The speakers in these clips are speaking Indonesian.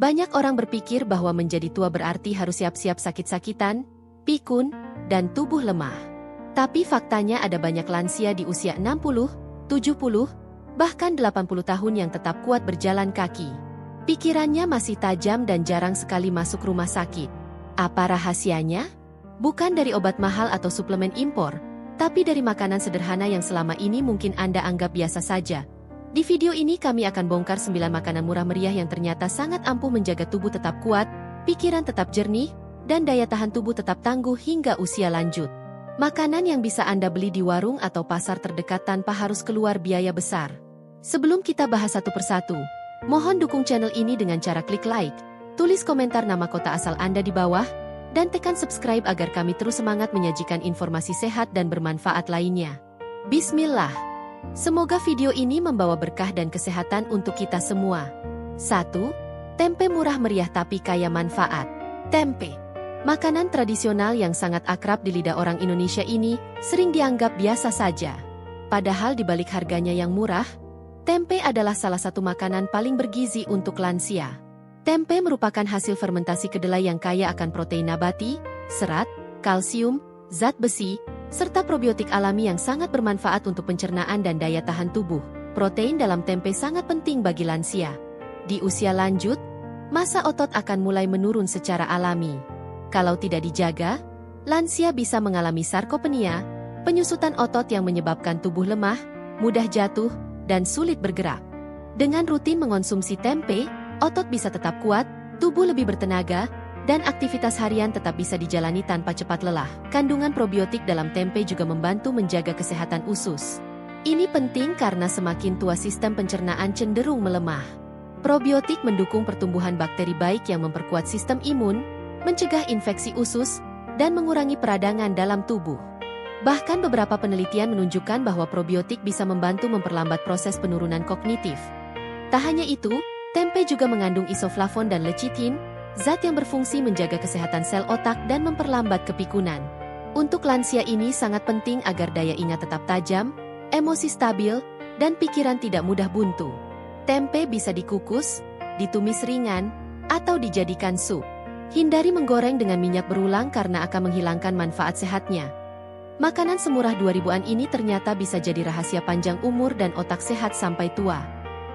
Banyak orang berpikir bahwa menjadi tua berarti harus siap-siap sakit-sakitan, pikun, dan tubuh lemah. Tapi faktanya ada banyak lansia di usia 60, 70, bahkan 80 tahun yang tetap kuat berjalan kaki. Pikirannya masih tajam dan jarang sekali masuk rumah sakit. Apa rahasianya? Bukan dari obat mahal atau suplemen impor, tapi dari makanan sederhana yang selama ini mungkin Anda anggap biasa saja. Di video ini kami akan bongkar 9 makanan murah meriah yang ternyata sangat ampuh menjaga tubuh tetap kuat, pikiran tetap jernih, dan daya tahan tubuh tetap tangguh hingga usia lanjut. Makanan yang bisa Anda beli di warung atau pasar terdekat tanpa harus keluar biaya besar. Sebelum kita bahas satu persatu, mohon dukung channel ini dengan cara klik like, tulis komentar nama kota asal Anda di bawah, dan tekan subscribe agar kami terus semangat menyajikan informasi sehat dan bermanfaat lainnya. Bismillah. Semoga video ini membawa berkah dan kesehatan untuk kita semua. 1. Tempe murah meriah tapi kaya manfaat. Tempe. Makanan tradisional yang sangat akrab di lidah orang Indonesia ini sering dianggap biasa saja. Padahal di balik harganya yang murah, tempe adalah salah satu makanan paling bergizi untuk lansia. Tempe merupakan hasil fermentasi kedelai yang kaya akan protein nabati, serat, kalsium, zat besi, serta probiotik alami yang sangat bermanfaat untuk pencernaan dan daya tahan tubuh. Protein dalam tempe sangat penting bagi lansia. Di usia lanjut, massa otot akan mulai menurun secara alami. Kalau tidak dijaga, lansia bisa mengalami sarkopenia, penyusutan otot yang menyebabkan tubuh lemah, mudah jatuh, dan sulit bergerak. Dengan rutin mengonsumsi tempe, otot bisa tetap kuat, tubuh lebih bertenaga, dan aktivitas harian tetap bisa dijalani tanpa cepat lelah. Kandungan probiotik dalam tempe juga membantu menjaga kesehatan usus. Ini penting karena semakin tua sistem pencernaan cenderung melemah. Probiotik mendukung pertumbuhan bakteri baik yang memperkuat sistem imun, mencegah infeksi usus, dan mengurangi peradangan dalam tubuh. Bahkan beberapa penelitian menunjukkan bahwa probiotik bisa membantu memperlambat proses penurunan kognitif. Tak hanya itu, tempe juga mengandung isoflavon dan lecithin, zat yang berfungsi menjaga kesehatan sel otak dan memperlambat kepikunan. Untuk lansia ini sangat penting agar daya ingat tetap tajam, emosi stabil, dan pikiran tidak mudah buntu. Tempe bisa dikukus, ditumis ringan, atau dijadikan sup. Hindari menggoreng dengan minyak berulang karena akan menghilangkan manfaat sehatnya. Makanan semurah 2000-an ini ternyata bisa jadi rahasia panjang umur dan otak sehat sampai tua.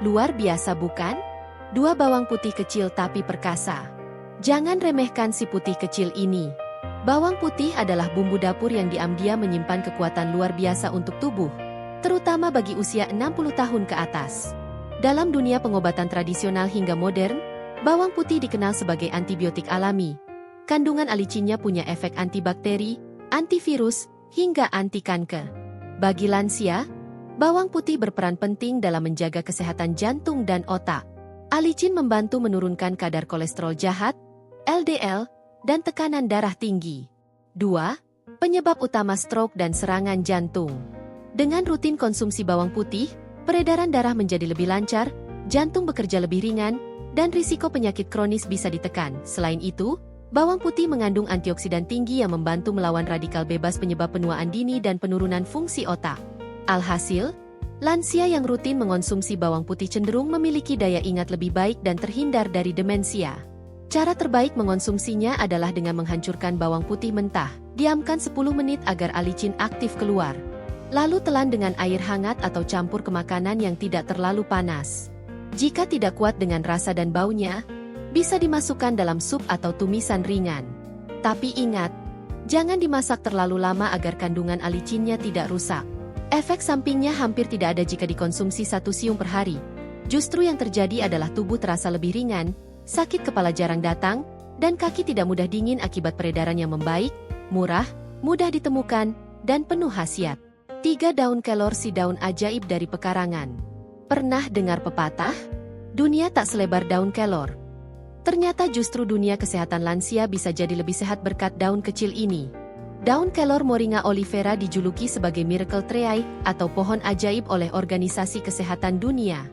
Luar biasa bukan? 2 bawang putih kecil tapi perkasa. Jangan remehkan si putih kecil ini. Bawang putih adalah bumbu dapur yang diam-diam menyimpan kekuatan luar biasa untuk tubuh, terutama bagi usia 60 tahun ke atas. Dalam dunia pengobatan tradisional hingga modern, bawang putih dikenal sebagai antibiotik alami. Kandungan alicinnya punya efek antibakteri, antivirus, hingga anti kanker. Bagi lansia, bawang putih berperan penting dalam menjaga kesehatan jantung dan otak. Alicin membantu menurunkan kadar kolesterol jahat, LDL, dan tekanan darah tinggi. 2. Penyebab utama stroke dan serangan jantung. Dengan rutin konsumsi bawang putih, peredaran darah menjadi lebih lancar, jantung bekerja lebih ringan, dan risiko penyakit kronis bisa ditekan. Selain itu, bawang putih mengandung antioksidan tinggi yang membantu melawan radikal bebas penyebab penuaan dini dan penurunan fungsi otak. Alhasil, lansia yang rutin mengonsumsi bawang putih cenderung memiliki daya ingat lebih baik dan terhindar dari demensia. Cara terbaik mengonsumsinya adalah dengan menghancurkan bawang putih mentah. Diamkan 10 menit agar alicin aktif keluar. Lalu telan dengan air hangat atau campur ke makanan yang tidak terlalu panas. Jika tidak kuat dengan rasa dan baunya, bisa dimasukkan dalam sup atau tumisan ringan. Tapi ingat, jangan dimasak terlalu lama agar kandungan alicinnya tidak rusak. Efek sampingnya hampir tidak ada jika dikonsumsi 1 siung per hari. Justru yang terjadi adalah tubuh terasa lebih ringan, sakit kepala jarang datang, dan kaki tidak mudah dingin akibat peredaran yang membaik, murah, mudah ditemukan, dan penuh khasiat. 3 daun kelor si daun ajaib dari pekarangan. Pernah dengar pepatah? Dunia tak selebar daun kelor. Ternyata justru dunia kesehatan lansia bisa jadi lebih sehat berkat daun kecil ini. Daun kelor Moringa olivera dijuluki sebagai miracle tree atau pohon ajaib oleh Organisasi Kesehatan Dunia.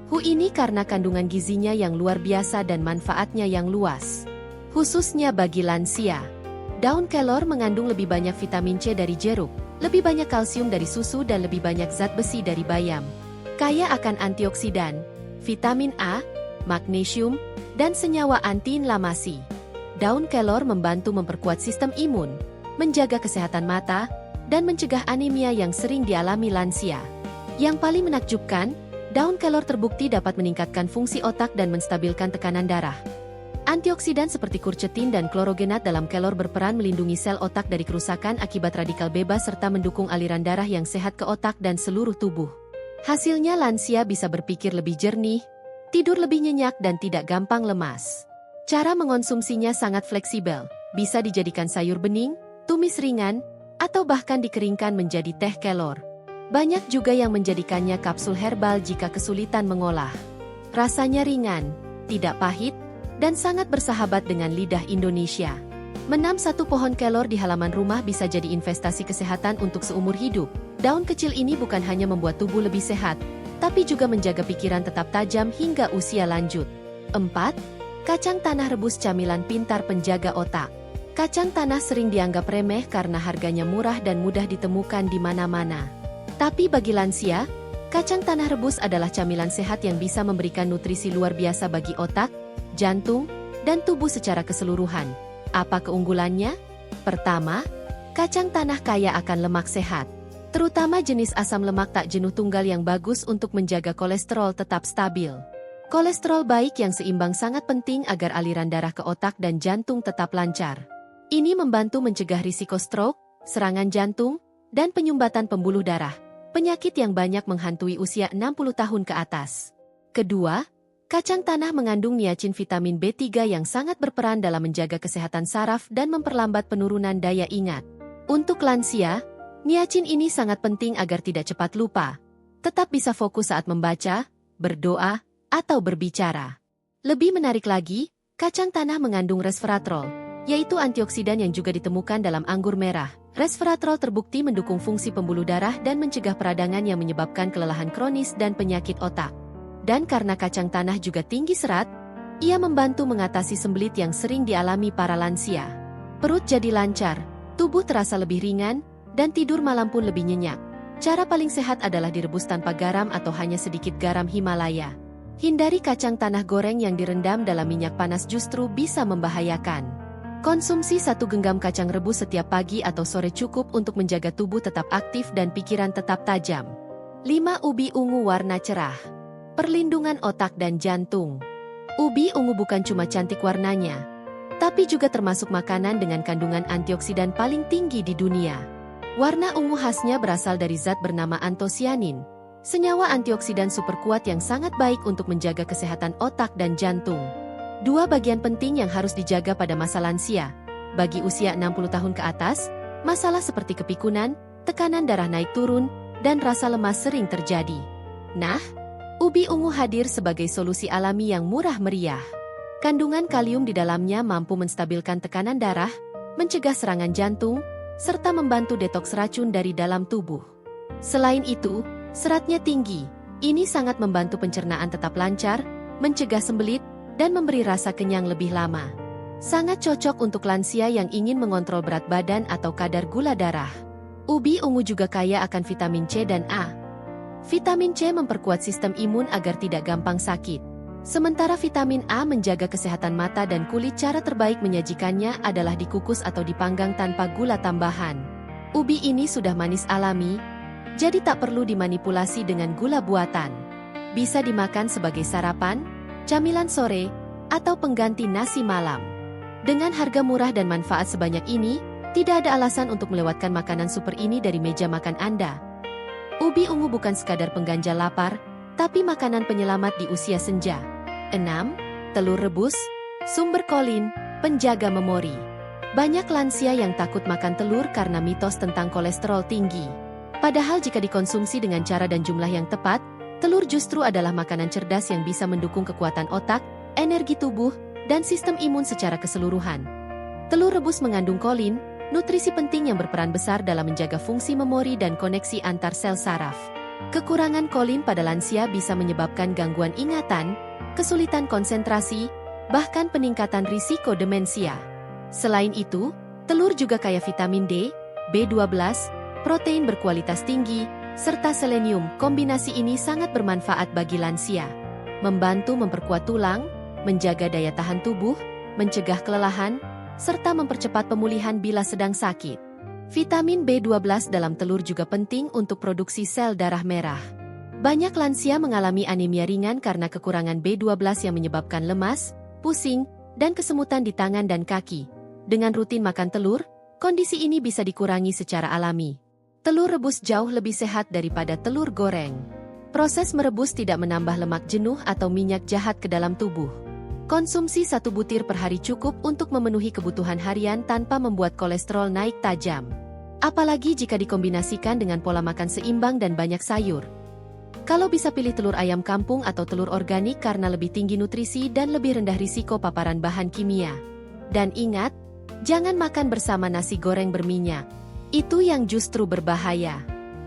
Ini karena kandungan gizinya yang luar biasa dan manfaatnya yang luas. Khususnya bagi lansia. Daun kelor mengandung lebih banyak vitamin C dari jeruk, lebih banyak kalsium dari susu dan lebih banyak zat besi dari bayam. Kaya akan antioksidan, vitamin A, magnesium, dan senyawa anti-inflamasi. Daun kelor membantu memperkuat sistem imun, menjaga kesehatan mata, dan mencegah anemia yang sering dialami lansia. Yang paling menakjubkan, daun kelor terbukti dapat meningkatkan fungsi otak dan menstabilkan tekanan darah. Antioksidan seperti quercetin dan klorogenat dalam kelor berperan melindungi sel otak dari kerusakan akibat radikal bebas serta mendukung aliran darah yang sehat ke otak dan seluruh tubuh. Hasilnya lansia bisa berpikir lebih jernih, tidur lebih nyenyak dan tidak gampang lemas. Cara mengonsumsinya sangat fleksibel, bisa dijadikan sayur bening, tumis ringan, atau bahkan dikeringkan menjadi teh kelor. Banyak juga yang menjadikannya kapsul herbal jika kesulitan mengolah. Rasanya ringan, tidak pahit, dan sangat bersahabat dengan lidah Indonesia. Menanam satu pohon kelor di halaman rumah bisa jadi investasi kesehatan untuk seumur hidup. Daun kecil ini bukan hanya membuat tubuh lebih sehat, tapi juga menjaga pikiran tetap tajam hingga usia lanjut. 4. Kacang tanah rebus camilan pintar penjaga otak. Kacang tanah sering dianggap remeh karena harganya murah dan mudah ditemukan di mana-mana. Tapi bagi lansia, kacang tanah rebus adalah camilan sehat yang bisa memberikan nutrisi luar biasa bagi otak, jantung, dan tubuh secara keseluruhan. Apa keunggulannya? Pertama, kacang tanah kaya akan lemak sehat. Terutama jenis asam lemak tak jenuh tunggal yang bagus untuk menjaga kolesterol tetap stabil. Kolesterol baik yang seimbang sangat penting agar aliran darah ke otak dan jantung tetap lancar. Ini membantu mencegah risiko stroke, serangan jantung, dan penyumbatan pembuluh darah, penyakit yang banyak menghantui usia 60 tahun ke atas. Kedua, kacang tanah mengandung niacin vitamin B3 yang sangat berperan dalam menjaga kesehatan saraf dan memperlambat penurunan daya ingat. Untuk lansia, niacin ini sangat penting agar tidak cepat lupa, tetap bisa fokus saat membaca, berdoa, atau berbicara. Lebih menarik lagi, kacang tanah mengandung resveratrol, yaitu antioksidan yang juga ditemukan dalam anggur merah. Resveratrol terbukti mendukung fungsi pembuluh darah dan mencegah peradangan yang menyebabkan kelelahan kronis dan penyakit otak. Dan karena kacang tanah juga tinggi serat, ia membantu mengatasi sembelit yang sering dialami para lansia. Perut jadi lancar, tubuh terasa lebih ringan, dan tidur malam pun lebih nyenyak. Cara paling sehat adalah direbus tanpa garam atau hanya sedikit garam Himalaya. Hindari kacang tanah goreng yang direndam dalam minyak panas justru bisa membahayakan. Konsumsi 1 genggam kacang rebus setiap pagi atau sore cukup untuk menjaga tubuh tetap aktif dan pikiran tetap tajam. 5. Ubi ungu warna cerah. Perlindungan otak dan jantung. Ubi ungu bukan cuma cantik warnanya, tapi juga termasuk makanan dengan kandungan antioksidan paling tinggi di dunia. Warna ungu khasnya berasal dari zat bernama antosianin, senyawa antioksidan super kuat yang sangat baik untuk menjaga kesehatan otak dan jantung. 2 bagian penting yang harus dijaga pada masa lansia. Bagi usia 60 tahun ke atas, masalah seperti kepikunan, tekanan darah naik turun, dan rasa lemas sering terjadi. Nah, ubi ungu hadir sebagai solusi alami yang murah meriah. Kandungan kalium di dalamnya mampu menstabilkan tekanan darah, mencegah serangan jantung, serta membantu detoks racun dari dalam tubuh. Selain itu, seratnya tinggi. Ini sangat membantu pencernaan tetap lancar, mencegah sembelit, dan memberi rasa kenyang lebih lama. Sangat cocok untuk lansia yang ingin mengontrol berat badan atau kadar gula darah. Ubi ungu juga kaya akan vitamin C dan A. Vitamin C memperkuat sistem imun agar tidak gampang sakit. Sementara vitamin A menjaga kesehatan mata dan kulit. Cara terbaik menyajikannya adalah dikukus atau dipanggang tanpa gula tambahan. Ubi ini sudah manis alami, jadi tak perlu dimanipulasi dengan gula buatan. Bisa dimakan sebagai sarapan, camilan sore, atau pengganti nasi malam. Dengan harga murah dan manfaat sebanyak ini, tidak ada alasan untuk melewatkan makanan super ini dari meja makan Anda. Ubi ungu bukan sekadar pengganjal lapar, tapi makanan penyelamat di usia senja. 6. Telur rebus, sumber kolin, penjaga memori. Banyak lansia yang takut makan telur karena mitos tentang kolesterol tinggi. Padahal jika dikonsumsi dengan cara dan jumlah yang tepat, telur justru adalah makanan cerdas yang bisa mendukung kekuatan otak, energi tubuh, dan sistem imun secara keseluruhan. Telur rebus mengandung kolin, nutrisi penting yang berperan besar dalam menjaga fungsi memori dan koneksi antar sel saraf. Kekurangan kolin pada lansia bisa menyebabkan gangguan ingatan, kesulitan konsentrasi, bahkan peningkatan risiko demensia. Selain itu, telur juga kaya vitamin D, B12, protein berkualitas tinggi, serta selenium. Kombinasi ini sangat bermanfaat bagi lansia. Membantu memperkuat tulang, menjaga daya tahan tubuh, mencegah kelelahan, serta mempercepat pemulihan bila sedang sakit. Vitamin B12 dalam telur juga penting untuk produksi sel darah merah. Banyak lansia mengalami anemia ringan karena kekurangan B12 yang menyebabkan lemas, pusing, dan kesemutan di tangan dan kaki. Dengan rutin makan telur, kondisi ini bisa dikurangi secara alami. Telur rebus jauh lebih sehat daripada telur goreng. Proses merebus tidak menambah lemak jenuh atau minyak jahat ke dalam tubuh. Konsumsi 1 butir per hari cukup untuk memenuhi kebutuhan harian tanpa membuat kolesterol naik tajam. Apalagi jika dikombinasikan dengan pola makan seimbang dan banyak sayur. Kalau bisa pilih telur ayam kampung atau telur organik karena lebih tinggi nutrisi dan lebih rendah risiko paparan bahan kimia. Dan ingat, jangan makan bersama nasi goreng berminyak. Itu yang justru berbahaya.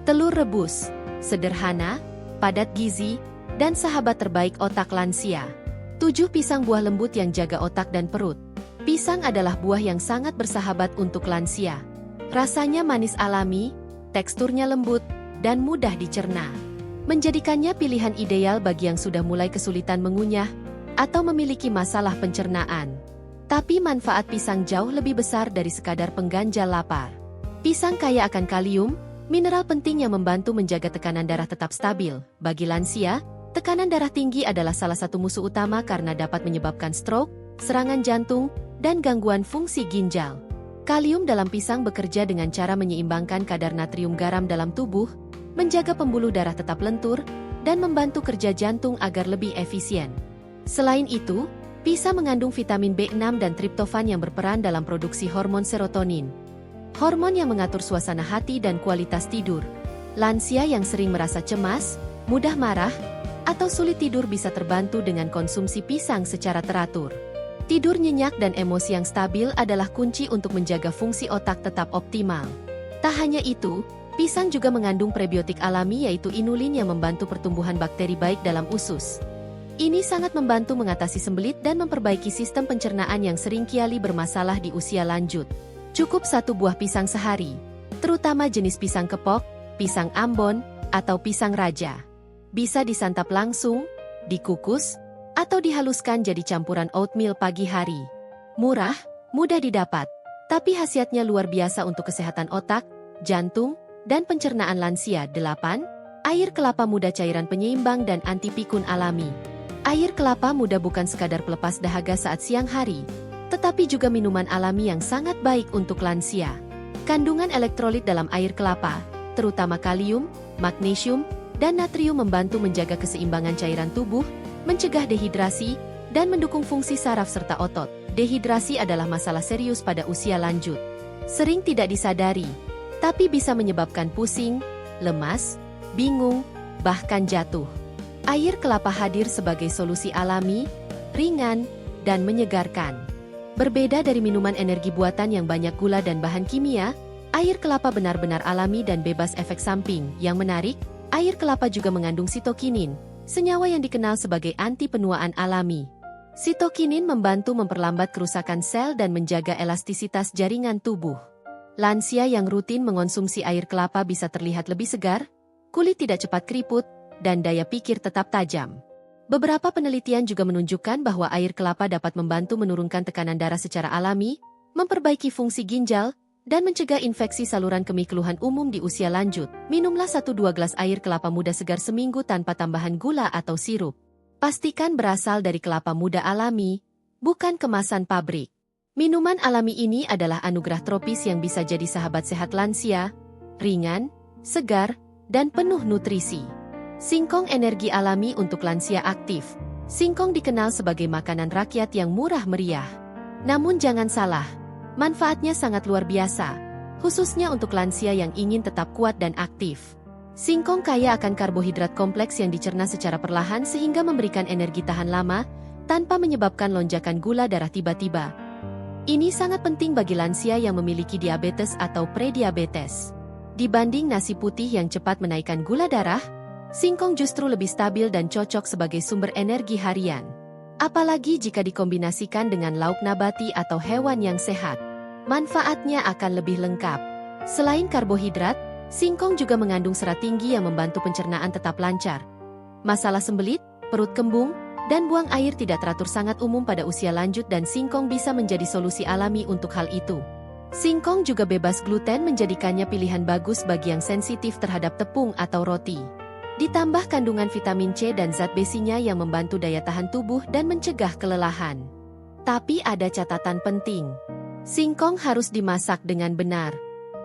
Telur rebus, sederhana, padat gizi, dan sahabat terbaik otak lansia. 7 pisang buah lembut yang jaga otak dan perut. Pisang adalah buah yang sangat bersahabat untuk lansia. Rasanya manis alami, teksturnya lembut, dan mudah dicerna. Menjadikannya pilihan ideal bagi yang sudah mulai kesulitan mengunyah atau memiliki masalah pencernaan. Tapi manfaat pisang jauh lebih besar dari sekadar pengganjal lapar. Pisang kaya akan kalium, mineral penting yang membantu menjaga tekanan darah tetap stabil. Bagi lansia, tekanan darah tinggi adalah salah satu musuh utama karena dapat menyebabkan stroke, serangan jantung, dan gangguan fungsi ginjal. Kalium dalam pisang bekerja dengan cara menyeimbangkan kadar natrium garam dalam tubuh, menjaga pembuluh darah tetap lentur, dan membantu kerja jantung agar lebih efisien. Selain itu, pisang mengandung vitamin B6 dan triptofan yang berperan dalam produksi hormon serotonin. Hormon yang mengatur suasana hati dan kualitas tidur. Lansia yang sering merasa cemas, mudah marah, atau sulit tidur bisa terbantu dengan konsumsi pisang secara teratur. Tidur nyenyak dan emosi yang stabil adalah kunci untuk menjaga fungsi otak tetap optimal. Tak hanya itu, pisang juga mengandung prebiotik alami yaitu inulin yang membantu pertumbuhan bakteri baik dalam usus. Ini sangat membantu mengatasi sembelit dan memperbaiki sistem pencernaan yang sering kiali bermasalah di usia lanjut. Cukup 1 buah pisang sehari, terutama jenis pisang kepok, pisang ambon, atau pisang raja. Bisa disantap langsung, dikukus, atau dihaluskan jadi campuran oatmeal pagi hari. Murah, mudah didapat, tapi khasiatnya luar biasa untuk kesehatan otak, jantung, dan pencernaan lansia. 8. Air kelapa muda cairan penyeimbang dan anti pikun alami. Air kelapa muda bukan sekadar pelepas dahaga saat siang hari, tetapi juga minuman alami yang sangat baik untuk lansia. Kandungan elektrolit dalam air kelapa, terutama kalium, magnesium, dan natrium membantu menjaga keseimbangan cairan tubuh, mencegah dehidrasi, dan mendukung fungsi saraf serta otot. Dehidrasi adalah masalah serius pada usia lanjut. Sering tidak disadari, tapi bisa menyebabkan pusing, lemas, bingung, bahkan jatuh. Air kelapa hadir sebagai solusi alami, ringan, dan menyegarkan. Berbeda dari minuman energi buatan yang banyak gula dan bahan kimia, air kelapa benar-benar alami dan bebas efek samping. Yang menarik, air kelapa juga mengandung sitokinin, senyawa yang dikenal sebagai anti penuaan alami. Sitokinin membantu memperlambat kerusakan sel dan menjaga elastisitas jaringan tubuh. Lansia yang rutin mengonsumsi air kelapa bisa terlihat lebih segar, kulit tidak cepat keriput, dan daya pikir tetap tajam. Beberapa penelitian juga menunjukkan bahwa air kelapa dapat membantu menurunkan tekanan darah secara alami, memperbaiki fungsi ginjal, dan mencegah infeksi saluran kemih keluhan umum di usia lanjut. Minumlah 1-2 gelas air kelapa muda segar seminggu tanpa tambahan gula atau sirup. Pastikan berasal dari kelapa muda alami, bukan kemasan pabrik. Minuman alami ini adalah anugerah tropis yang bisa jadi sahabat sehat lansia, ringan, segar, dan penuh nutrisi. Singkong energi alami untuk lansia aktif. Singkong dikenal sebagai makanan rakyat yang murah meriah. Namun jangan salah, manfaatnya sangat luar biasa, khususnya untuk lansia yang ingin tetap kuat dan aktif. Singkong kaya akan karbohidrat kompleks yang dicerna secara perlahan sehingga memberikan energi tahan lama, tanpa menyebabkan lonjakan gula darah tiba-tiba. Ini sangat penting bagi lansia yang memiliki diabetes atau prediabetes. Dibanding nasi putih yang cepat menaikkan gula darah, singkong justru lebih stabil dan cocok sebagai sumber energi harian. Apalagi jika dikombinasikan dengan lauk nabati atau hewan yang sehat. Manfaatnya akan lebih lengkap. Selain karbohidrat, singkong juga mengandung serat tinggi yang membantu pencernaan tetap lancar. Masalah sembelit, perut kembung, Dan buang air tidak teratur sangat umum pada usia lanjut dan singkong bisa menjadi solusi alami untuk hal itu. Singkong juga bebas gluten menjadikannya pilihan bagus bagi yang sensitif terhadap tepung atau roti. Ditambah kandungan vitamin C dan zat besinya yang membantu daya tahan tubuh dan mencegah kelelahan. Tapi ada catatan penting. Singkong harus dimasak dengan benar.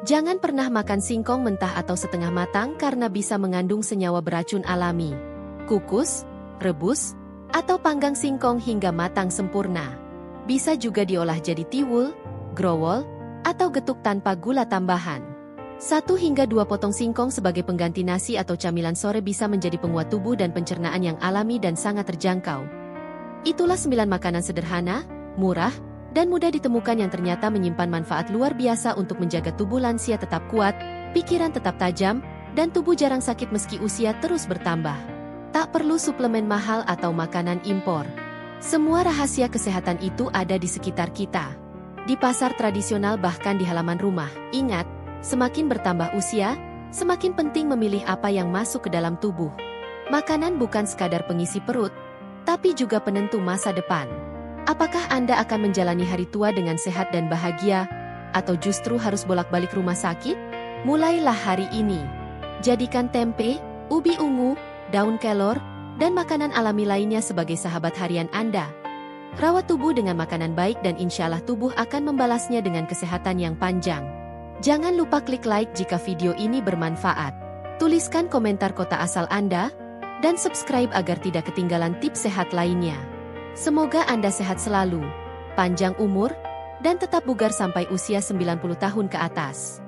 Jangan pernah makan singkong mentah atau setengah matang karena bisa mengandung senyawa beracun alami. Kukus, rebus, atau panggang singkong hingga matang sempurna. Bisa juga diolah jadi tiwul, growol, atau getuk tanpa gula tambahan. 1 hingga 2 potong singkong sebagai pengganti nasi atau camilan sore bisa menjadi penguat tubuh dan pencernaan yang alami dan sangat terjangkau. Itulah 9 makanan sederhana, murah, dan mudah ditemukan yang ternyata menyimpan manfaat luar biasa untuk menjaga tubuh lansia tetap kuat, pikiran tetap tajam, dan tubuh jarang sakit meski usia terus bertambah. Tak perlu suplemen mahal atau makanan impor. Semua rahasia kesehatan itu ada di sekitar kita. Di pasar tradisional bahkan di halaman rumah. Ingat, semakin bertambah usia, semakin penting memilih apa yang masuk ke dalam tubuh. Makanan bukan sekadar pengisi perut, tapi juga penentu masa depan. Apakah Anda akan menjalani hari tua dengan sehat dan bahagia, atau justru harus bolak-balik rumah sakit? Mulailah hari ini. Jadikan tempe, ubi ungu, daun kelor, dan makanan alami lainnya sebagai sahabat harian Anda. Rawat tubuh dengan makanan baik dan insya Allah tubuh akan membalasnya dengan kesehatan yang panjang. Jangan lupa klik like jika video ini bermanfaat. Tuliskan komentar kota asal Anda, dan subscribe agar tidak ketinggalan tips sehat lainnya. Semoga Anda sehat selalu, panjang umur, dan tetap bugar sampai usia 90 tahun ke atas.